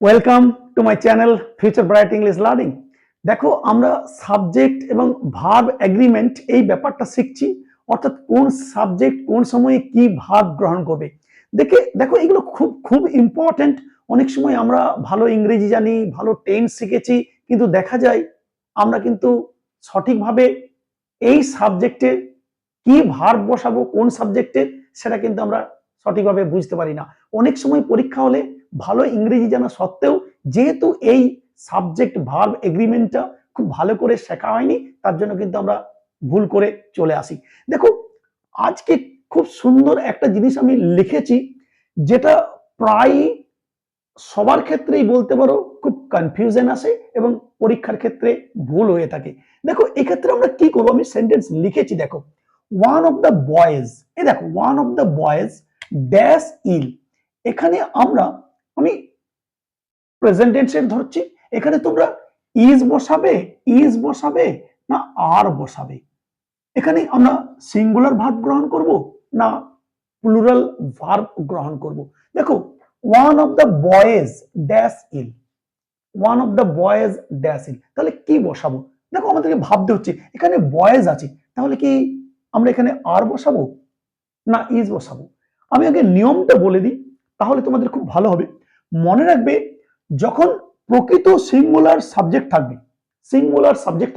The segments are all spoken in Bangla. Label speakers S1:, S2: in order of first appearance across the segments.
S1: Welcome to my channel future bright English learning. দেখো, আমরা সাবজেক্ট এবং ভার্ব এগ্রিমেন্ট এই ব্যাপারটা শিখছি, অর্থাৎ কোন সাবজেক্ট কোন সময়ে কি ভার্ব গ্রহণ করবে। দেখো এগুলো খুব খুব ইম্পর্টেন্ট। অনেক সময় আমরা ভালো ইংরেজি জানি, ভালো টেন্স শিখেছি, কিন্তু দেখা যায় আমরা কিন্তু সঠিকভাবে এই সাবজেক্টে কি ভার্ব বসাবো, কোন সাবজেক্টে, সেটা কিন্তু আমরা সঠিকভাবে বুঝতে পারি না। অনেক সময় পরীক্ষা হলে ভালো ইংরেজি জানা সত্ত্বেও যেহেতু এই সাবজেক্ট ভার্ব এগ্রিমেন্টটা খুব ভালো করে শেখা হয়নি, তার জন্য কিন্তু আমরা ভুল করে চলে আসি। দেখো, আজকে খুব সুন্দর একটা জিনিস আমি লিখেছি, যেটা প্রায় সবার ক্ষেত্রেই বলতে পারো খুব কনফিউশন আসে এবং পরীক্ষার ক্ষেত্রে ভুল হয়ে থাকে। দেখো, এক্ষেত্রে আমরা কি করবো, আমি সেন্টেন্স লিখেছি, দেখো, ওয়ান অফ দ্য বয়েজ, দেখো one of the boys dash ill. এখানে আমি প্রেজেন্ট টেন্সের ধরছি। এখানে তোমরা ইজ বসাবে না আর বসাবে? এখানে আমরা সিঙ্গুলার ভার্ব গ্রহণ করব না প্লুরাল ভার্ব গ্রহণ করব? দেখো, one of the boys dash ill, one of the boys dash ill, তাহলে কি বসাবো? দেখো, আমাদেরকে ভাবতে হচ্ছে, এখানে বয়েজ আছে, তাহলে কি আমরা এখানে আর বসাবো না ইজ বসাবো? আমি আগে নিয়মটা বলে দিই, তাহলে তোমাদের খুব ভালো হবে। মনে রাখবে, যখন প্রকৃত সিঙ্গুলার সাবজেক্ট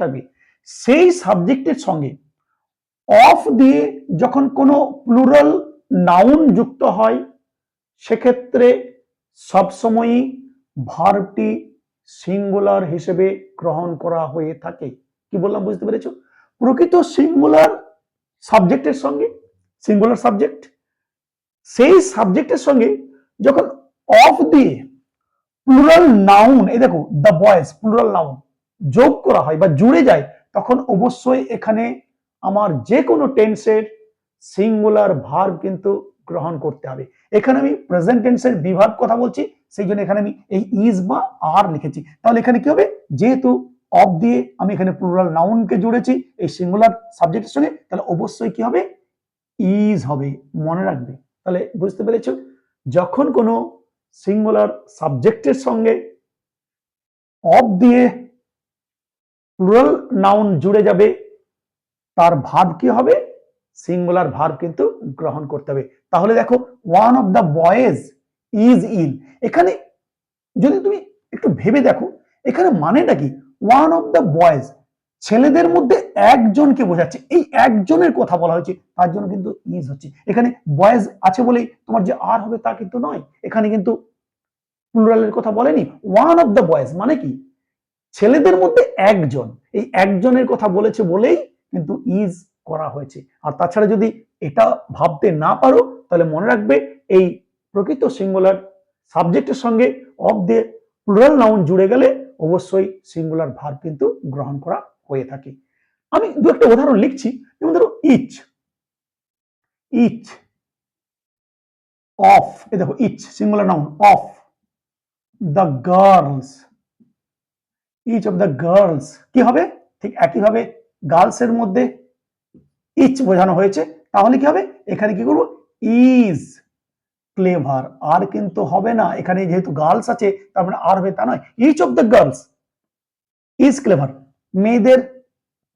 S1: থাকবে সেই সাবজেক্টের সঙ্গে অফ দিয়ে যখন কোনো প্লুরাল নাউন যুক্ত হয়, সেক্ষেত্রে সবসময়ই ভার্বটি সিঙ্গুলার হিসেবে গ্রহণ করা হয়ে থাকে। কি বললাম, বুঝতে পেরেছো? প্রকৃত সিঙ্গুলার সাবজেক্টের সঙ্গে, সিঙ্গুলার সাবজেক্ট, সেই সাবজেক্টের সঙ্গে যখন অফ দিয়ে প্লুরাল নাউন, এই দেখো দ্য বয়েজ প্লুরাল নাউন যোগ করা হয় বা জুড়ে যায়, তখন অবশ্যই এখানে আমার যে কোনো টেন্সের সিঙ্গুলার ভার্ব কিন্তু গ্রহণ করতে হবে। এখানে আমি প্রেজেন্ট টেন্সের বিভাগ কথা বলছি, সেই জন্য এখানে আমি এই ইজ বা আর লিখেছি। তাহলে এখানে কি হবে, যেহেতু অফ দিয়ে আমি এখানে প্লুরাল নাউনকে জুড়েছি এই সিঙ্গুলার সাবজেক্টের সঙ্গে, তাহলে অবশ্যই কি হবে, ইজ হবে। মনে রাখবে। তাহলে বুঝতে পেরেছো, যখন কোনো সিঙ্গুলার সাবজেক্টের সঙ্গে অফ দিয়ে প্লুরাল নাউন জুড়ে যাবে, তার ভার্ব কি হবে, সিঙ্গুলার ভার্ব কিন্তু গ্রহণ করতে হবে। তাহলে দেখো, one of the boys is ill, এখানে যদি তুমি একটু ভেবে দেখো, এখানে মানেটা কি? ওয়ান অফ দ্য বয়েজ, ছেলেদের মধ্যে একজনকে বোঝাচ্ছে, এই একজনের কথা বলা হয়েছে, তার জন্য কিন্তু ইজ হচ্ছে। এখানে বয়েজ আছে বলেই তোমার যে আর হবে তা কিন্তু নয়, এখানে কিন্তু প্লুরালের কথা বলেনি। ওয়ান অফ দ্য বয়েজ মানে কি, ছেলেদের মধ্যে একজন, এই একজনের কথা বলেছে বলেই কিন্তু ইজ করা হয়েছে। আর তাছাড়া যদি এটা ভাবতে না পারো, তাহলে মনে রাখবে, এই প্রকৃত সিঙ্গুলার সাবজেক্টের সঙ্গে অফ দিয়ে প্লুরাল নাউন জুড়ে গেলে অবশ্যই সিঙ্গুলার ভার্ব কিন্তু গ্রহণ করা হয়ে থাকে। আমি দু একটা উদাহরণ লিখছি, যেমন ধরো ইচ, ইচ অফ, এই দেখো each singular noun, of the girls, each of the girls কি হবে, ঠিক একইভাবে গার্লস এর মধ্যে ইচ বোঝানো হয়েছে, তাহলে কি হবে, এখানে কি করব, ইজ ক্লেভার। আর কিন্তু হবে না, এখানে যেহেতু গার্লস আছে তার মানে আর হবে তা নয়। Each of the girls is clever, মেয়েদের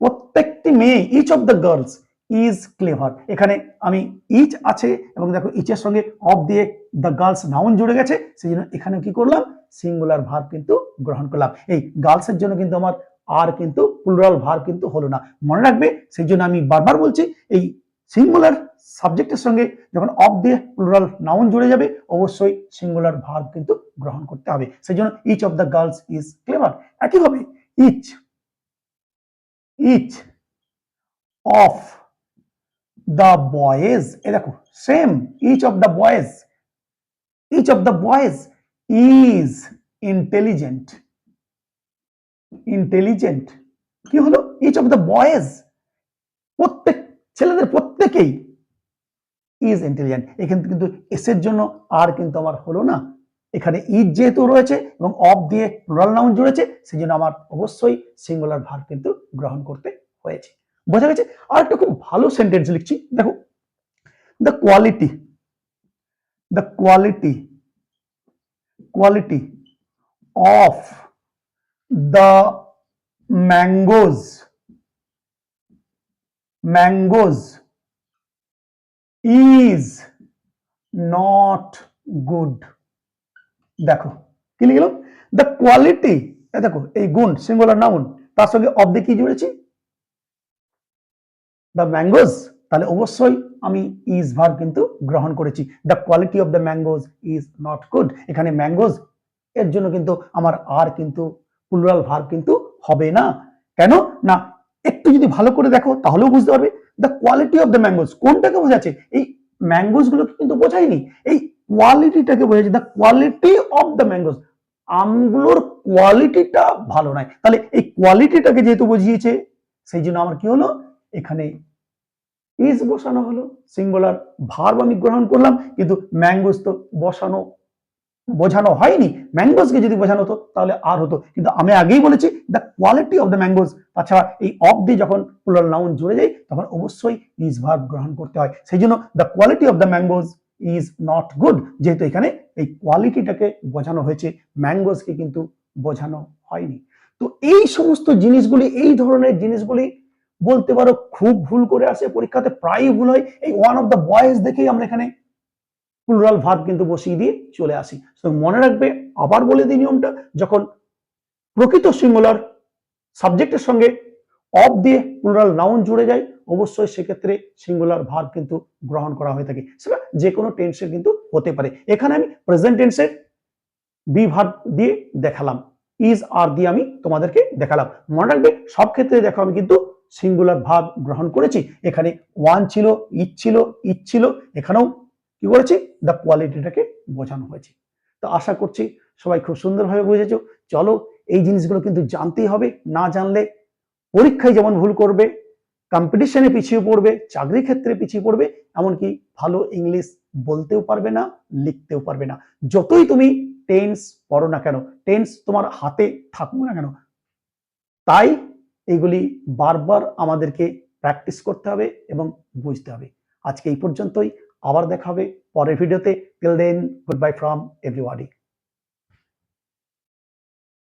S1: প্রত্যেকটি মেয়ে, each of the girls is clever. এখানে আমি ইচ আছে এবং দেখো ইচের সঙ্গে অফ দিয়ে দ্য গার্লস নাউন জুড়ে গেছে, সেই জন্য এখানে কি করলাম, সিঙ্গুলার ভার্ব কিন্তু গ্রহণ করলাম। এই গার্লস এর জন্য কিন্তু আমার আর কিন্তু প্লুরাল ভার্ব কিন্তু হলো না। মনে রাখবে, সেই জন্য আমি বারবার বলছি, এই সিঙ্গুলার সাবজেক্টের সঙ্গে যখন অফ দিয়ে প্লুরাল নাউন জুড়ে যাবে, অবশ্যই সিঙ্গুলার ভার্ব কিন্তু গ্রহণ করতে হবে। সেই জন্য each of the girls is clever. একইভাবে each, each of the boys, এ দেখো same, each of the boys, each of the boys is intelligent, intelligent কি হলো, ইচ অফ দ্য বয়েজ প্রত্যেক ছেলেদের প্রত্যেকেই ইজ ইন্টেলিজেন্ট। এখানে কিন্তু এস এর জন্য আর কিন্তু আমার হলো না, এখানে ইজ যেহেতু রয়েছে এবং অফ দিয়ে প্লুরাল নাউন জুড়েছে, সেই জন্য আমার অবশ্যই সিঙ্গুলার ভার্ব কিন্তু গ্রহণ করতে হয়েছে। বোঝা গেছে? আর একটা খুব ভালো সেন্টেন্স লিখছি, দেখো, the quality, the quality of the mangoes is not good। দেখো কি লিখলাম, দ্য কোয়ালিটি, দেখো এই গুণ সিঙ্গুলার নাউন, তার সঙ্গে অফ দিয়ে কি জুড়েছি, দ্য ম্যাঙ্গোজ, তাহলে অবশ্যই আমি ইজ ভার্ব কিন্তু গ্রহণ করেছি। The quality of the mangoes is not good, এখানে ম্যাঙ্গোজ এর জন্য কিন্তু আমার আর কিন্তু প্লুরাল ভার্ব কিন্তু হবে না। কেন না, একটু যদি ভালো করে দেখো তাহলেও বুঝতে পারবে। The quality of the mangoes কোনটাকে বোঝাচ্ছে, এই ম্যাঙ্গোজ গুলোকে কিন্তু বোঝায়নি, এই কোয়ালিটিটাকে বোঝাচ্ছে। The quality of the mangoes, আমগুলোর কোয়ালিটিটা ভালো নয়, তাহলে এই কোয়ালিটিটাকে যেহেতু বুঝিয়েছে সেই জন্য আমার কি হলো, এখানে ইজ বসানো হলো, সিঙ্গুলার ভার্ব আমি গ্রহণ করলাম, কিন্তু ম্যাঙ্গোজ তো বোঝানো হয়নি। ম্যাঙ্গোজকে যদি বোঝানো হতো তাহলে আর হতো, কিন্তু আমি আগেই বলেছি the quality of the mangoes. তাছাড়া এই অফ দিয়ে যখন প্লুরাল নাউন জুড়ে যায় তখন অবশ্যই ইজ ভার্ব গ্রহণ করতে হয়। সেই জন্য the quality of the mangoes is not good, যেহেতু এখানে এই কোয়ালিটিটাকে বোঝানো হয়েছে, ম্যাঙ্গোজকে কিন্তু বোঝানো হয়নি। তো এই সমস্ত জিনিসগুলি, এই ধরনের জিনিসগুলি বলতে পারো খুব ভুল করে আসে পরীক্ষাতে, প্রায়ই ভুল হয়। এই ওয়ান অফ দ্য বয়েজ দেখেই আমরা এখানে প্লুরাল ভার্ব কিন্তু বসিয়ে দিয়ে চলে আসি। তো মনে রাখবে, আবার বলে দিই নিয়মটা, যখন প্রকৃত সিঙ্গুলার সাবজেক্টের সঙ্গে অফ দিয়ে প্লুরাল নাউন জুড়ে যায় অবশ্যই সেক্ষেত্রে সিঙ্গুলার ভার্ব কিন্তু গ্রহণ করা হয়ে থাকে, সেটা যে কোনো টেন্সে কিন্তু হতে পারে। এখানে আমি প্রেজেন্ট টেন্সের বি ভার্ব দিয়ে দেখালাম, ইজ আর দিয়ে আমি তোমাদেরকে দেখালাম। মনে রাখবে সব ক্ষেত্রে দেখো আমি কিন্তু সিঙ্গুলার ভার্ব গ্রহণ করেছি। এখানে ওয়ান ছিল, ইট ছিল, এখানেও কি করেছি, দ্য কোয়ালিটিটাকে বোঝানো হয়েছে। তো আশা করছি সবাই খুব সুন্দরভাবে বুঝেছো। চলো, এই জিনিসগুলো কিন্তু জানতেই হবে, না জানলে পরীক্ষায় যেমন ভুল করবে, কম্পিটিশনে পিছিয়ে পড়বে, চাকরি ক্ষেত্রে পিছিয়ে পড়বে, এমনকি ভালো ইংলিশ বলতেও পারবে না, লিখতেও পারবে না। যতই তুমি টেন্স পড়ো না কেন, টেন্স তোমার হাতে থাকুক না কেন, তাই এইগুলি বারবার আমাদেরকে প্র্যাকটিস করতে হবে এবং বুঝতে হবে। আজকে এই পর্যন্তই, আবার দেখা হবে পরের ভিডিওতে। Till then, good bye from everybody.